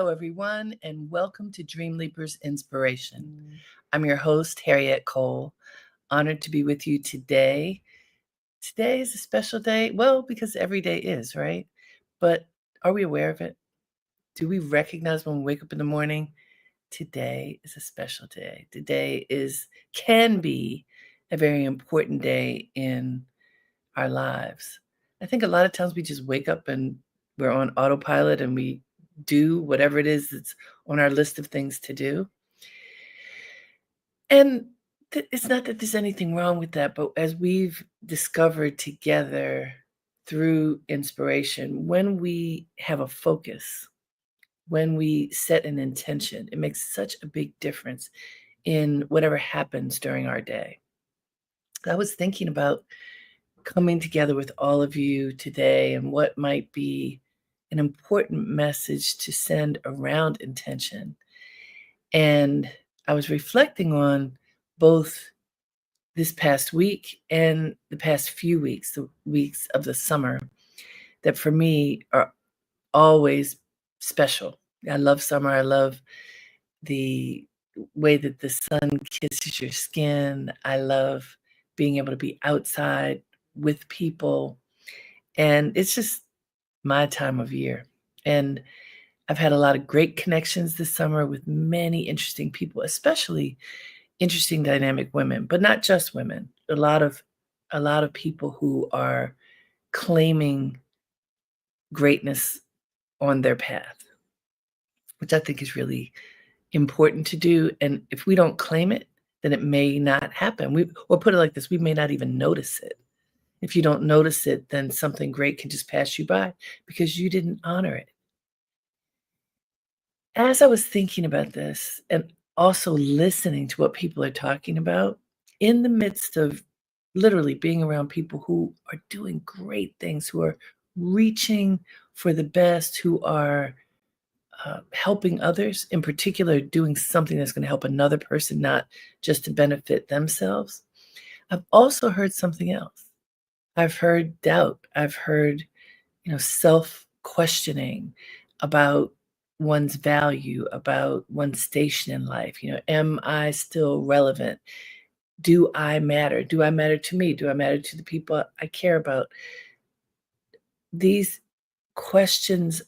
Hello, everyone, and welcome to Dreamleapers Inspiration. I'm your host, Harriet Cole. Honored to be with you today. Today is a special day. Well, because every day is, right? But are we aware of it? Do we recognize when we wake up in the morning? Today is a special day. Can be a very important day in our lives. I think a lot of times we just wake up and we're on autopilot and we do whatever it is that's on our list of things to do. And it's not that there's anything wrong with that, but as we've discovered together through inspiration, when we have a focus, when we set an intention, it makes such a big difference in whatever happens during our day. I was thinking about coming together with all of you today and what might be an important message to send around intention. And I was reflecting on both this past week and the past few weeks, the weeks of the summer, that for me are always special. I love summer. I love the way that the sun kisses your skin. I love being able to be outside with people. And it's just my time of year. And I've had a lot of great connections this summer with many interesting people, especially interesting dynamic women, but not just women. A lot of people who are claiming greatness on their path, which I think is really important to do. And if we don't claim it, then it may not happen. Or put it like this, we may not even notice it. If you don't notice it, then something great can just pass you by because you didn't honor it. As I was thinking about this and also listening to what people are talking about, in the midst of literally being around people who are doing great things, who are reaching for the best, who are helping others, in particular, doing something that's going to help another person, not just to benefit themselves, I've also heard something else. I've heard doubt. I've heard, self-questioning about one's value, about one's station in life. Am I still relevant? Do I matter? Do I matter to me? Do I matter to the people I care about? These questions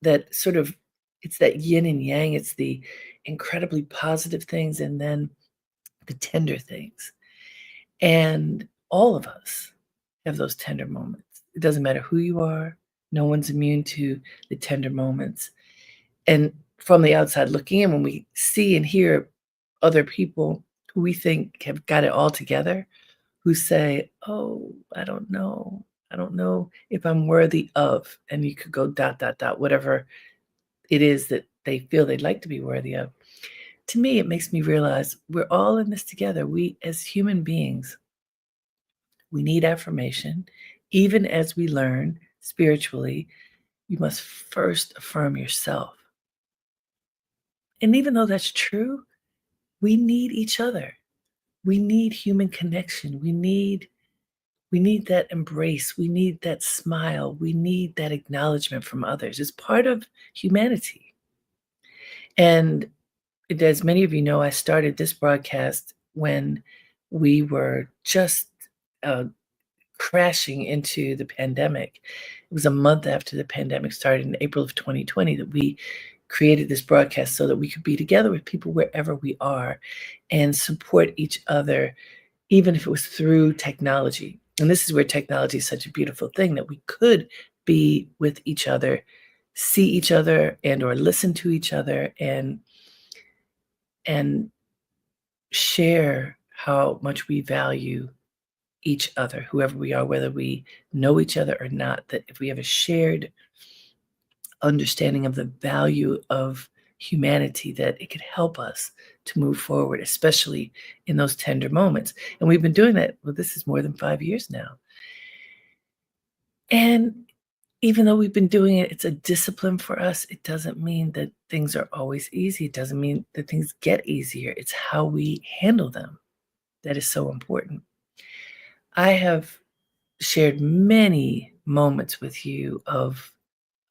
that sort of, it's that yin and yang. It's the incredibly positive things and then the tender things. And all of us have those tender moments. It doesn't matter who you are. No one's immune to the tender moments. And from the outside looking in, when we see and hear other people who we think have got it all together, who say, oh, I don't know. I don't know if I'm worthy of, and you could go ... whatever it is that they feel they'd like to be worthy of. To me, it makes me realize we're all in this together. We, as human beings, we need affirmation. Even as we learn spiritually, you must first affirm yourself. And even though that's true, we need each other. We need human connection. We need that embrace. We need that smile. We need that acknowledgement from others. It's part of humanity. And as many of you know, I started this broadcast when we were just crashing into the pandemic. It was a month after the pandemic started in April of 2020 that we created this broadcast so that we could be together with people wherever we are and support each other, even if it was through technology. And this is where technology is such a beautiful thing, that we could be with each other, see each other, and or listen to each other and share how much we value each other, whoever we are, whether we know each other or not, that if we have a shared understanding of the value of humanity, that it could help us to move forward, especially in those tender moments. And we've been doing that. Well, this is more than 5 years now. And even though we've been doing it, it's a discipline for us. It doesn't mean that things are always easy. It doesn't mean that things get easier. It's how we handle them that is so important. I have shared many moments with you of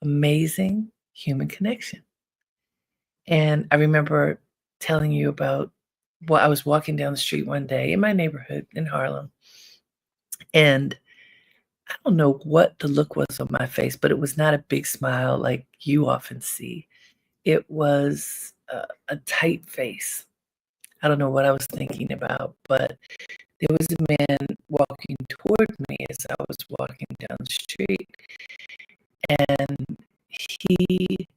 amazing human connection. And I remember telling you about, well, I was walking down the street one day in my neighborhood in Harlem, and I don't know what the look was on my face, but it was not a big smile like you often see. It was a tight face. I don't know what I was thinking about, but there was a man walking toward me as I was walking down the street, and he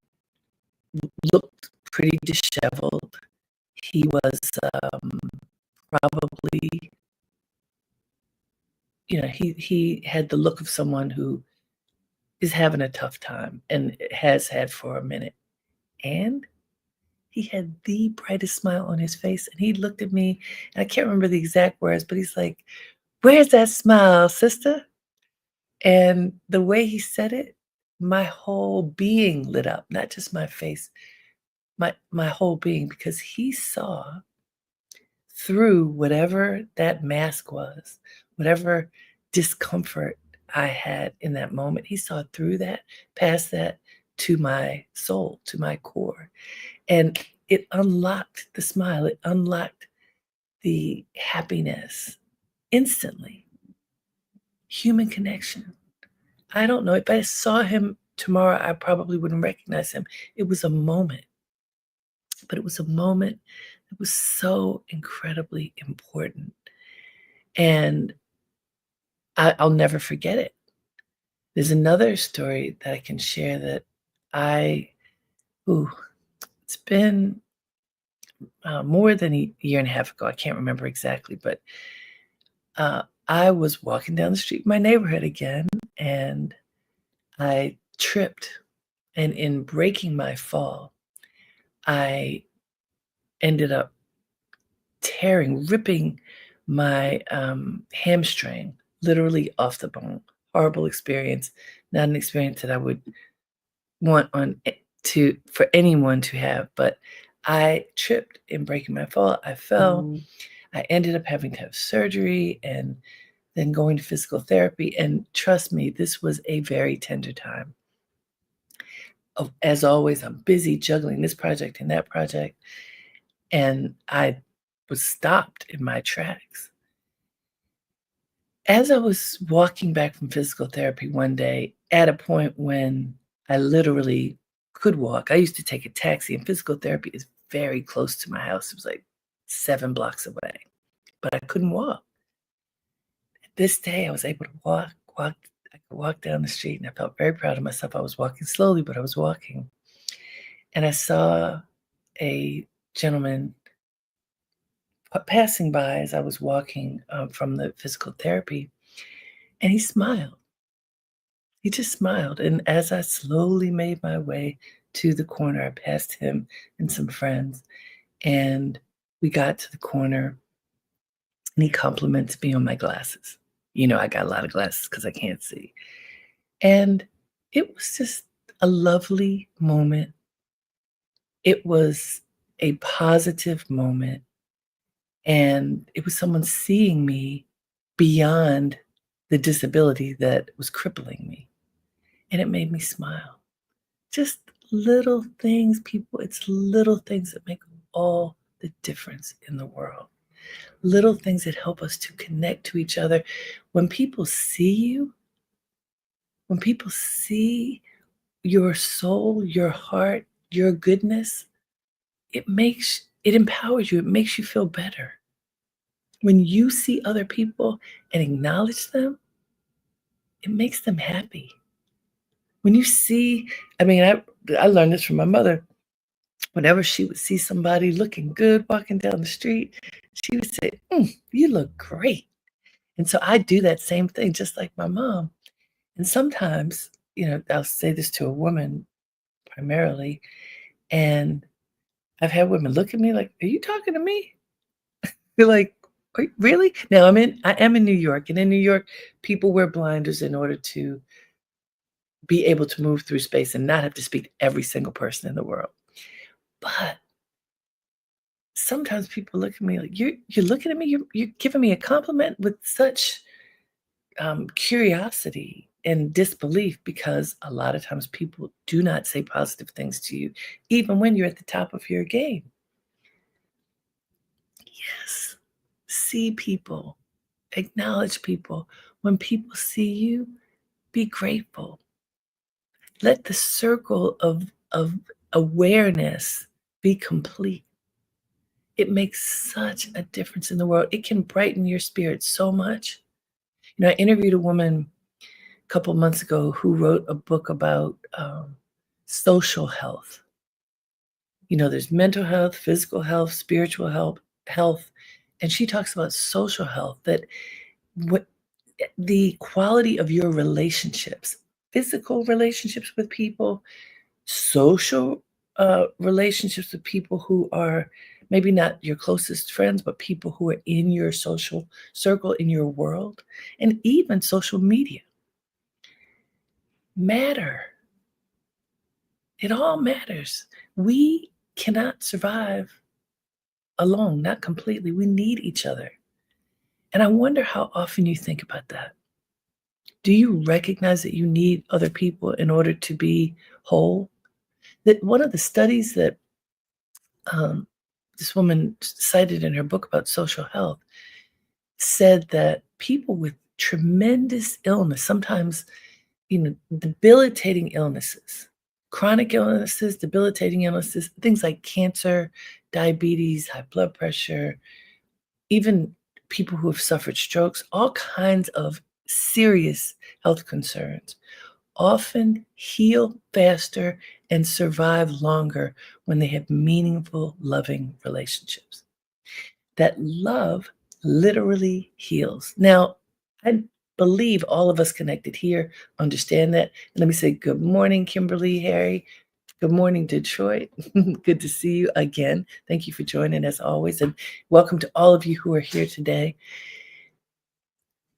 looked pretty disheveled. He was probably, he had the look of someone who is having a tough time and has had for a minute. And he had the brightest smile on his face, and he looked at me, and I can't remember the exact words, but he's like, "Where's that smile, sister?" And the way he said it, my whole being lit up, not just my face, my whole being, because he saw through whatever that mask was, whatever discomfort I had in that moment. He saw through that, past that, to my soul, to my core. And it unlocked the smile, it unlocked the happiness instantly. Human connection. I don't know. If I saw him tomorrow, I probably wouldn't recognize him. It was a moment, but it was a moment that was so incredibly important. And I'll never forget it. There's another story that I can share that I, ooh, it's been more than a year and a half ago. I can't remember exactly, but I was walking down the street in my neighborhood again, and I tripped. And in breaking my fall, I ended up ripping my hamstring literally off the bone. Horrible experience, not an experience that I would want for anyone to have. But I tripped in breaking my fall. I fell. I ended up having to have surgery and then going to physical therapy. And trust me, this was a very tender time. As always, I'm busy juggling this project and that project. And I was stopped in my tracks. As I was walking back from physical therapy one day, at a point when I literally could walk, I used to take a taxi, and physical therapy is very close to my house. It was like 7 blocks away, but I couldn't walk. This day, I was able to walk. I could walk down the street, and I felt very proud of myself. I was walking slowly, but I was walking. And I saw a gentleman passing by as I was walking from the physical therapy, and he smiled. He just smiled. And as I slowly made my way to the corner, I passed him and some friends, and we got to the corner, and he complimented me on my glasses. I got a lot of glasses because I can't see. And it was just a lovely moment. It was a positive moment. And it was someone seeing me beyond the disability that was crippling me. And it made me smile. Just little things, people. It's little things that make all the difference in the world. Little things that help us to connect to each other. When people see you, when people see your soul, your heart, your goodness, it empowers you. It makes you feel better. When you see other people and acknowledge them, it makes them happy. When you see, I learned this from my mother. Whenever she would see somebody looking good walking down the street, she would say, "You look great." And so I do that same thing, just like my mom. And sometimes, I'll say this to a woman primarily, and I've had women look at me like, "Are you talking to me?" They're like, Really?" Now I am in New York, and in New York, people wear blinders in order to be able to move through space and not have to speak to every single person in the world. But sometimes people look at me like, "You're looking at me, you're giving me a compliment with such curiosity in disbelief because a lot of times people do not say positive things to you, even when you're at the top of your game. Yes. See people, acknowledge people. When people see you, be grateful. Let the circle of awareness be complete. It makes such a difference in the world. It can brighten your spirit so much. You know, I interviewed a woman a couple months ago who wrote a book about social health. You know, there's mental health, physical health, spiritual health, and she talks about social health. That what the quality of your relationships, physical relationships with people, social relationships with people who are maybe not your closest friends, but people who are in your social circle, in your world, and even social media matter. It all matters. We cannot survive alone, not completely. We need each other. And I wonder how often you think about that. Do you recognize that you need other people in order to be whole? That one of the studies that um, this woman cited in her book about social health said that people with tremendous illness, sometimes debilitating illnesses, chronic illnesses, debilitating illnesses, things like cancer, diabetes, high blood pressure, even people who have suffered strokes, all kinds of serious health concerns, often heal faster and survive longer when they have meaningful, loving relationships. That love literally heals. Now, I believe all of us connected here understand that. And let me say good morning, Kimberly, Harry. Good morning, Detroit. Good to see you again. Thank you for joining as always. And welcome to all of you who are here today.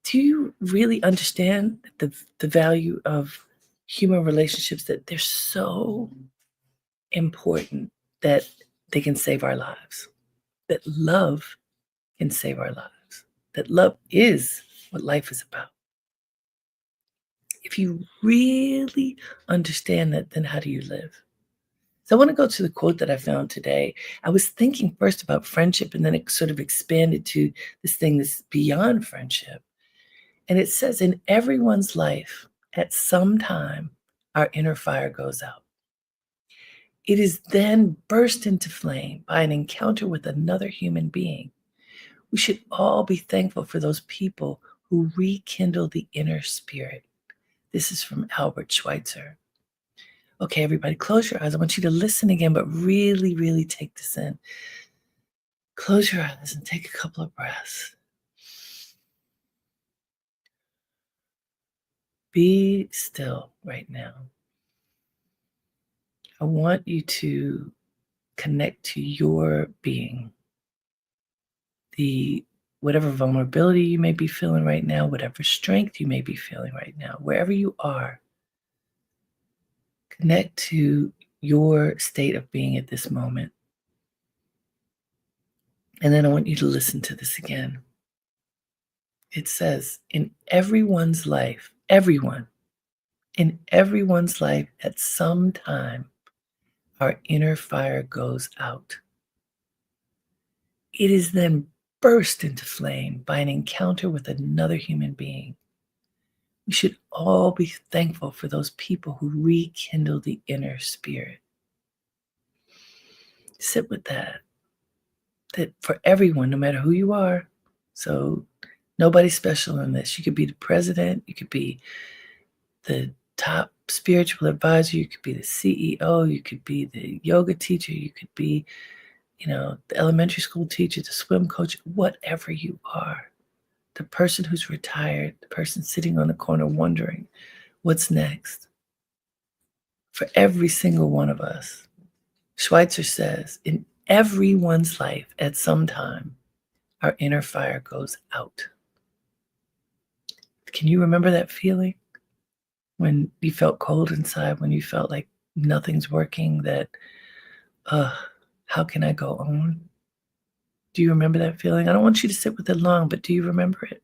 Do you really understand the value of human relationships, that they're so important that they can save our lives? That love can save our lives, that love is what life is about. If you really understand that, then how do you live? So I want to go to the quote that I found today. I was thinking first about friendship, and then it sort of expanded to this thing that's beyond friendship. And it says, in everyone's life, at some time, our inner fire goes out. It is then burst into flame by an encounter with another human being. We should all be thankful for those people who rekindle the inner spirit. This is from Albert Schweitzer. Okay, everybody, close your eyes. I want you to listen again, but really, really take this in. Close your eyes and take a couple of breaths. Be still right now. I want you to connect to your being, the whatever vulnerability you may be feeling right now, whatever strength you may be feeling right now, wherever you are, connect to your state of being at this moment. And then I want you to listen to this again. It says, in everyone's life, in everyone's life, at some time, our inner fire goes out. It is then burst into flame by an encounter with another human being. We should all be thankful for those people who rekindle the inner spirit. Sit with that. That for everyone, no matter who you are, so nobody's special in this. You could be the president, you could be the top spiritual advisor, you could be the CEO, you could be the yoga teacher, you could be, the elementary school teacher, the swim coach, whatever you are. The person who's retired, the person sitting on the corner wondering what's next. For every single one of us, Schweitzer says, in everyone's life at some time, our inner fire goes out. Can you remember that feeling when you felt cold inside, when you felt like nothing's working, that, how can I go on? Do you remember that feeling? I don't want you to sit with it long, but do you remember it?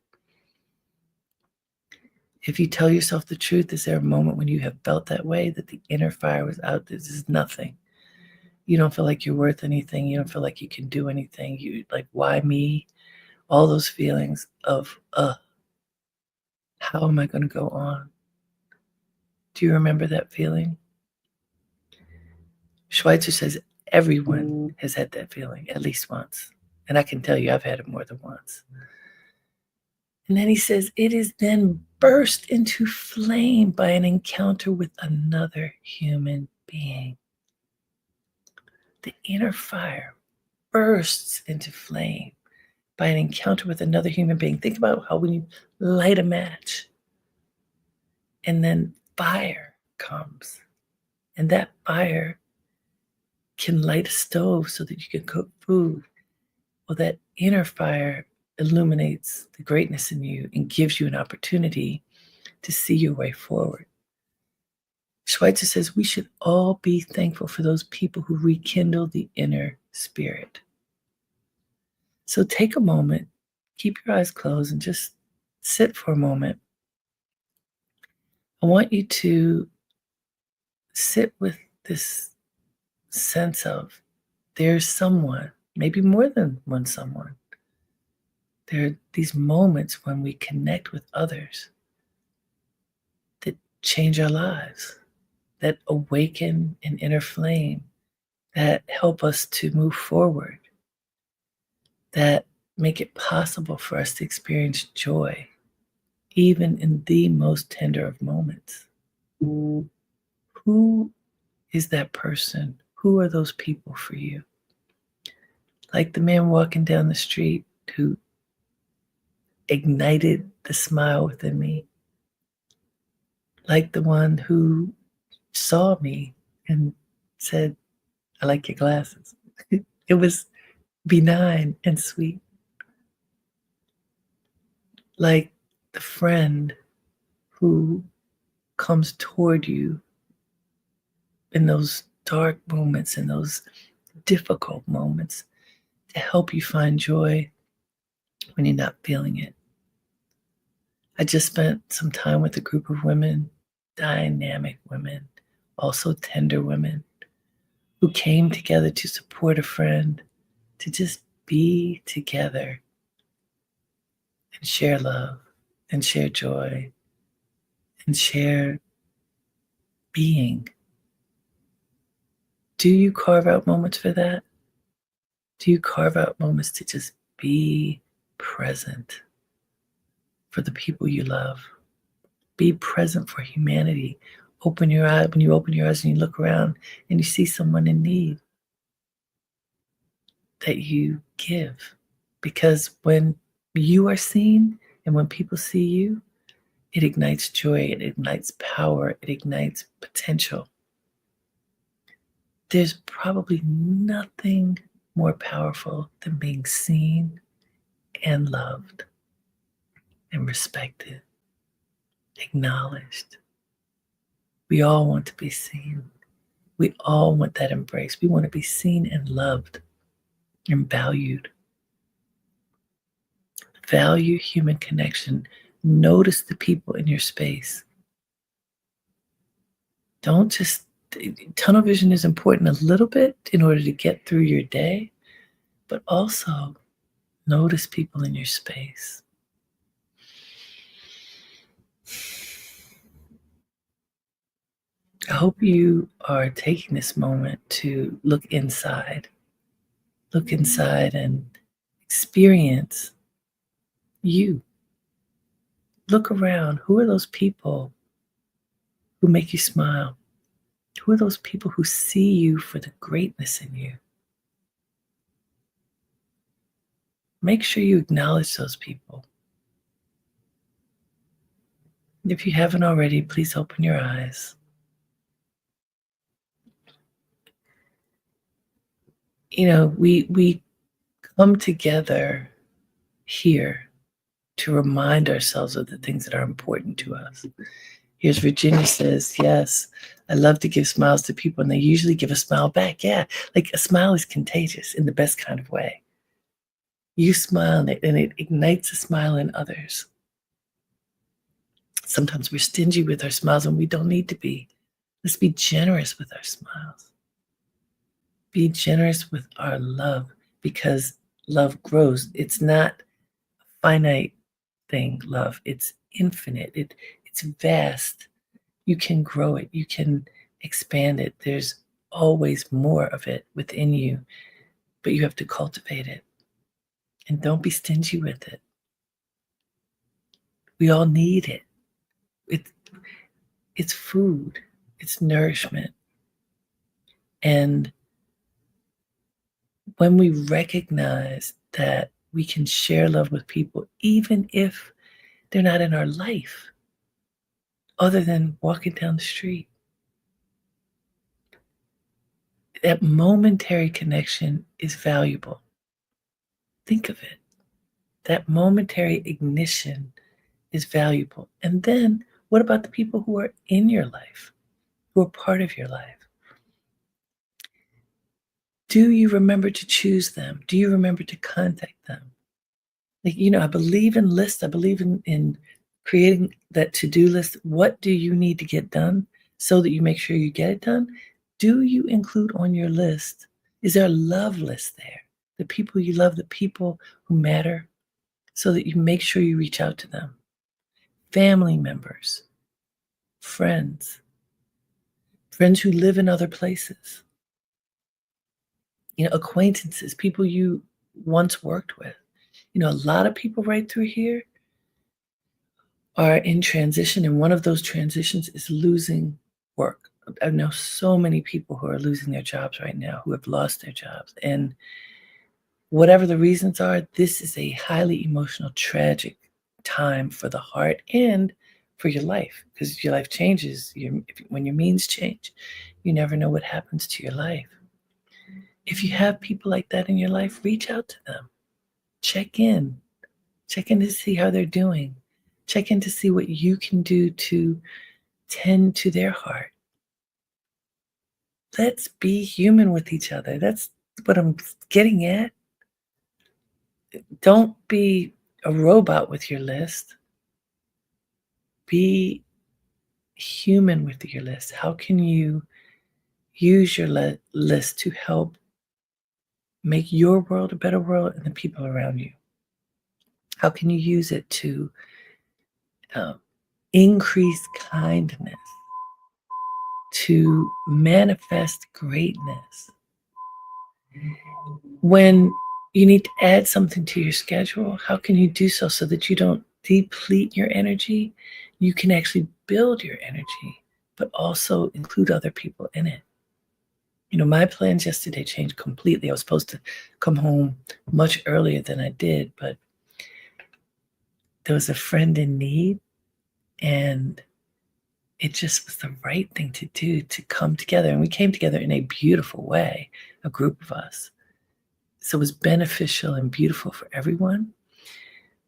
If you tell yourself the truth, is there a moment when you have felt that way, that the inner fire was out? This is nothing. You don't feel like you're worth anything. You don't feel like you can do anything. You like, why me? All those feelings of, how am I going to go on? Do you remember that feeling? Schweitzer says everyone has had that feeling at least once. And I can tell you, I've had it more than once. And then he says, it is then burst into flame by an encounter with another human being. The inner fire bursts into flame by an encounter with another human being. Think about how when you light a match and then fire comes, and that fire can light a stove so that you can cook food. Well, that inner fire illuminates the greatness in you and gives you an opportunity to see your way forward. Schweitzer says we should all be thankful for those people who rekindle the inner spirit. So take a moment, keep your eyes closed, and just sit for a moment. I want you to sit with this sense of there's someone, maybe more than one someone. There are these moments when we connect with others that change our lives, that awaken an inner flame, that help us to move forward, that make it possible for us to experience joy, even in the most tender of moments. Who is that person? Who are those people for you? Like the man walking down the street who ignited the smile within me, like the one who saw me and said, I like your glasses. It was benign and sweet. Like the friend who comes toward you in those dark moments, in those difficult moments, to help you find joy when you're not feeling it. I just spent some time with a group of women, dynamic women, also tender women, who came together to support a friend, to just be together and share love and share joy and share being. Do you carve out moments for that? Do you carve out moments to just be present for the people you love? Be present for humanity. Open your eye when you open your eyes and you look around and you see someone in need, that you give. Because when you are seen and when people see you, it ignites joy, it ignites power, it ignites potential. There's probably nothing more powerful than being seen and loved and respected, acknowledged. We all want to be seen. We all want that embrace. We want to be seen and loved and valued. Value human connection. Notice the people in your space. Don't just, tunnel vision is important a little bit in order to get through your day, but also notice people in your space. I hope you are taking this moment to look inside. Look inside and experience you. Look around. Who are those people who make you smile? Who are those people who see you for the greatness in you? Make sure you acknowledge those people. If you haven't already, please open your eyes. You know, we come together here to remind ourselves of the things that are important to us. Here's Virginia says, yes, I love to give smiles to people, and they usually give a smile back. Yeah, like a smile is contagious in the best kind of way. You smile and it ignites a smile in others. Sometimes we're stingy with our smiles and we don't need to be. Let's be generous with our smiles. Be generous with our love because love grows. It's not a finite thing, love. It's infinite. It's vast. You can grow it. You can expand it. There's always more of it within you, but you have to cultivate it. And don't be stingy with it. We all need it. It it's food. It's nourishment. And when we recognize that we can share love with people, even if they're not in our life, other than walking down the street, that momentary connection is valuable. Think of it. That momentary ignition is valuable. And then what about the people who are in your life, who are part of your life? Do you remember to choose them? Do you remember to contact them? Like, I believe in lists. I believe in creating that to-do list. What do you need to get done so that you make sure you get it done? Do you include on your list? Is there a love list there? The people you love, the people who matter, so that you make sure you reach out to them. Family members, friends, friends who live in other places, acquaintances, people you once worked with. A lot of people right through here are in transition, and one of those transitions is losing work. I know so many people who are losing their jobs right now, who have lost their jobs. And whatever the reasons are, this is a highly emotional, tragic time for the heart and for your life, because your life changes. When your means change, you never know what happens to your life. If you have people like that in your life, reach out to them. Check in. Check in to see how they're doing. Check in to see what you can do to tend to their heart. Let's be human with each other. That's what I'm getting at. Don't be a robot with your list. Be human with your list. How can you use your list to help make your world a better world and the people around you? How can you use it to um, increase kindness, to manifest greatness? When you need to add something to your schedule, how can you do so that you don't deplete your energy? You can actually build your energy, but also include other people in it. My plans yesterday changed completely. I was supposed to come home much earlier than I did, but there was a friend in need, and it just was the right thing to do, to come together. And we came together in a beautiful way, a group of us. So it was beneficial and beautiful for everyone,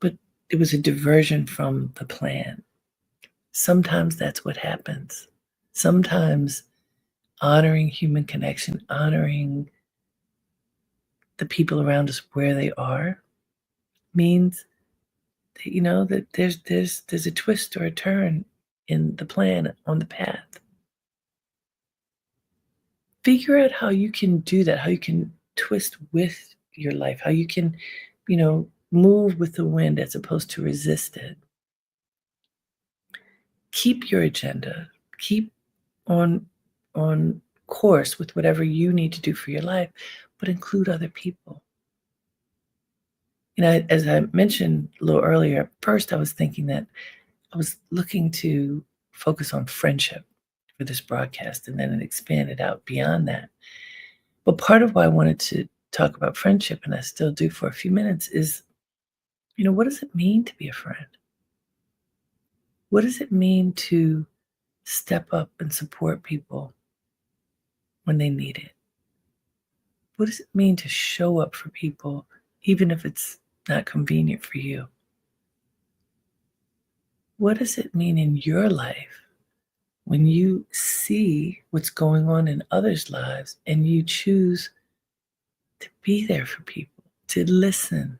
but it was a diversion from the plan. Sometimes that's what happens. Sometimes honoring human connection, honoring the people around us where they are, means that, that there's a twist or a turn in the plan, on the path. Figure out how you can do that, how you can twist with your life, how you can, move with the wind as opposed to resist it. Keep your agenda. Keep on on course with whatever you need to do for your life, but include other people. As I mentioned a little earlier, at first I was thinking that I was looking to focus on friendship for this broadcast, and then it expanded out beyond that. But part of why I wanted to talk about friendship, and I still do for a few minutes, is, what does it mean to be a friend? What does it mean to step up and support people when they need it? What does it mean to show up for people, even if it's not convenient for you? What does it mean in your life when you see what's going on in others' lives and you choose to be there for people, to listen,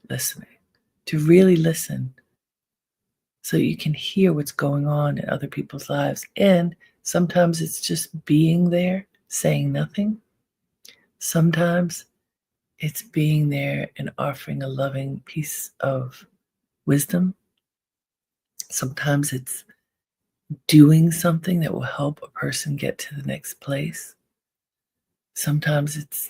listening, to really listen, so you can hear what's going on in other people's lives. And sometimes it's just being there, saying nothing. Sometimes it's being there and offering a loving piece of wisdom. Sometimes it's doing something that will help a person get to the next place. Sometimes it's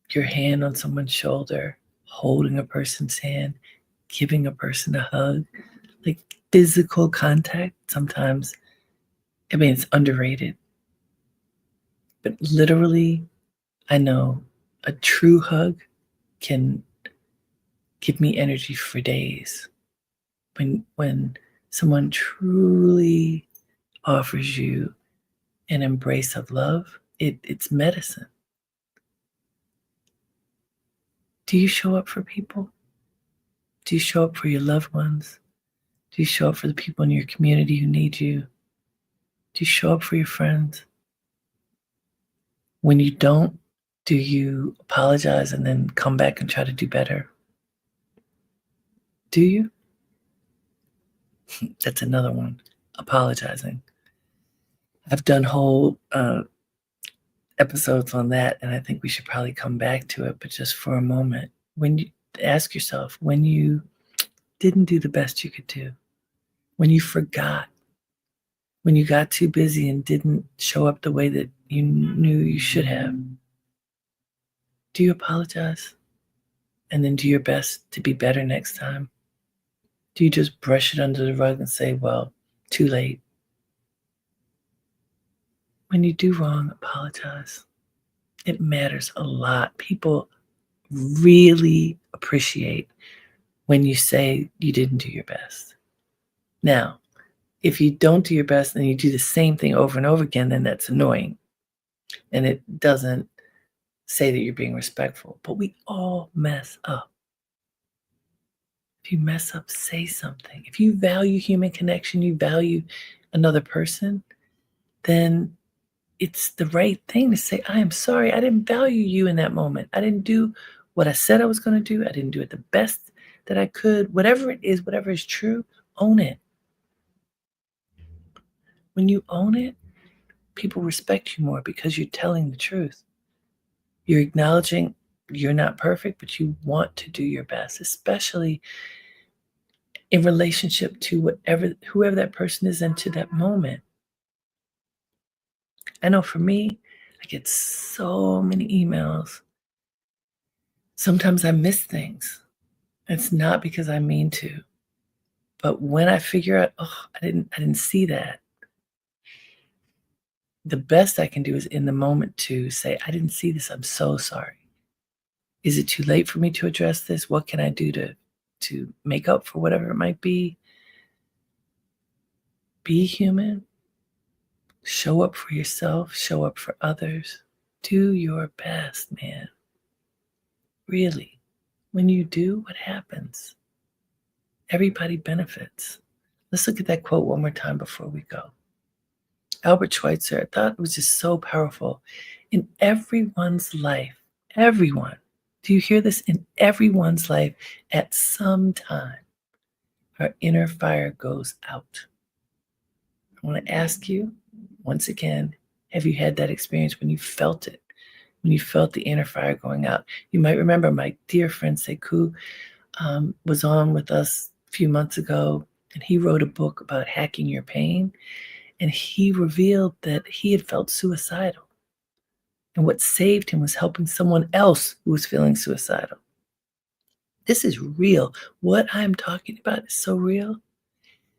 your hand on someone's shoulder, holding a person's hand, giving a person a hug, like physical contact. Sometimes, I mean, it's underrated, but literally, I know a true hug can give me energy for days. When someone truly offers you an embrace of love, it's medicine. Do you show up for people? Do you show up for your loved ones? Do you show up for the people in your community who need you? Do you show up for your friends? When you don't, do you apologize and then come back and try to do better? Do you? That's another one. Apologizing. I've done whole episodes on that, and I think we should probably come back to it. But just for a moment, when you ask yourself, when you didn't do the best you could do, when you forgot, when you got too busy and didn't show up the way that you knew you should have, do you apologize? And then do your best to be better next time? Do you just brush it under the rug and say, well, too late? When you do wrong, apologize. It matters a lot. People really appreciate when you say you didn't do your best. Now, if you don't do your best and you do the same thing over and over again, then that's annoying. And it doesn't say that you're being respectful. But we all mess up. If you mess up, say something. If you value human connection, you value another person, then it's the right thing to say, I am sorry. I didn't value you in that moment. I didn't do what I said I was going to do. I didn't do it the best that I could. Whatever it is, whatever is true, own it. When you own it, people respect you more because you're telling the truth. You're acknowledging you're not perfect, but you want to do your best, especially in relationship to whoever that person is into that moment. I know for me, I get so many emails. Sometimes I miss things. It's not because I mean to, but when I figure out, oh, I didn't see that. The best I can do is in the moment to say, I didn't see this. I'm so sorry. Is it too late for me to address this? What can I do to make up for whatever it might be? Be human. Show up for yourself. Show up for others. Do your best, man. Really. When you do, what happens? Everybody benefits. Let's look at that quote one more time before we go. Albert Schweitzer, I thought it was just so powerful. In everyone's life, everyone, do you hear this? In everyone's life, at some time, our inner fire goes out. I want to ask you, once again, have you had that experience when you felt it? When you felt the inner fire going out? You might remember my dear friend Sekou was on with us a few months ago, and he wrote a book about hacking your pain. And he revealed that he had felt suicidal. And what saved him was helping someone else who was feeling suicidal. This is real. What I'm talking about is so real.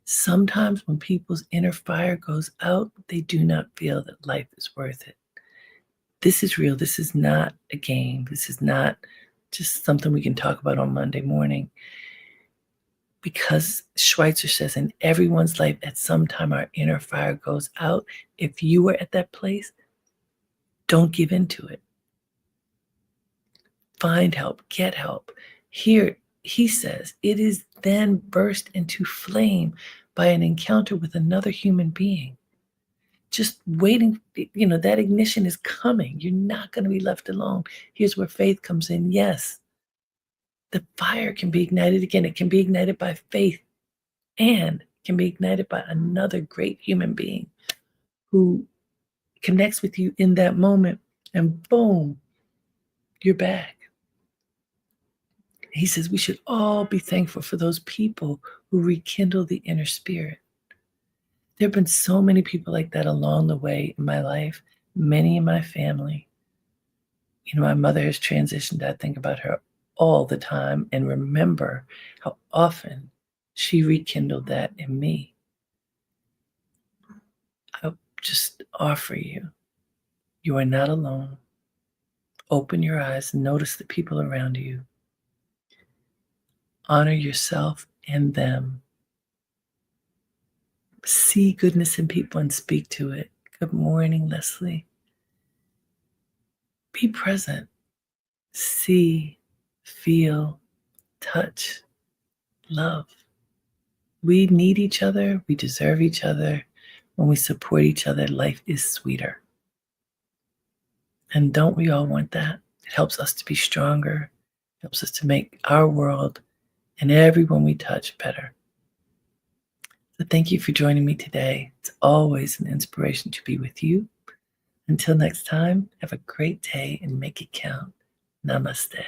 Sometimes when people's inner fire goes out, they do not feel that life is worth it. This is real. This is not a game. This is not just something we can talk about on Monday morning. Because Schweitzer says in everyone's life, at some time, our inner fire goes out. If you were at that place, don't give into it. Find help, get help. Here, he says, it is then burst into flame by an encounter with another human being. Just waiting, that ignition is coming. You're not going to be left alone. Here's where faith comes in. Yes, the fire can be ignited again. It can be ignited by faith and can be ignited by another great human being who connects with you in that moment, and boom, you're back. He says we should all be thankful for those people who rekindle the inner spirit. There have been so many people like that along the way in my life, many in my family. My mother has transitioned. I think about her all the time and remember how often she rekindled that in me. I just offer you, you are not alone. Open your eyes and notice the people around you. Honor yourself and them. See goodness in people and speak to it. Good morning, Leslie. Be present. See, feel, touch, love. We need each other. We deserve each other. When we support each other, life is sweeter. And don't we all want that? It helps us to be stronger, helps us to make our world and everyone we touch better. So thank you for joining me today. It's always an inspiration to be with you. Until next time, have a great day and make it count. Namaste.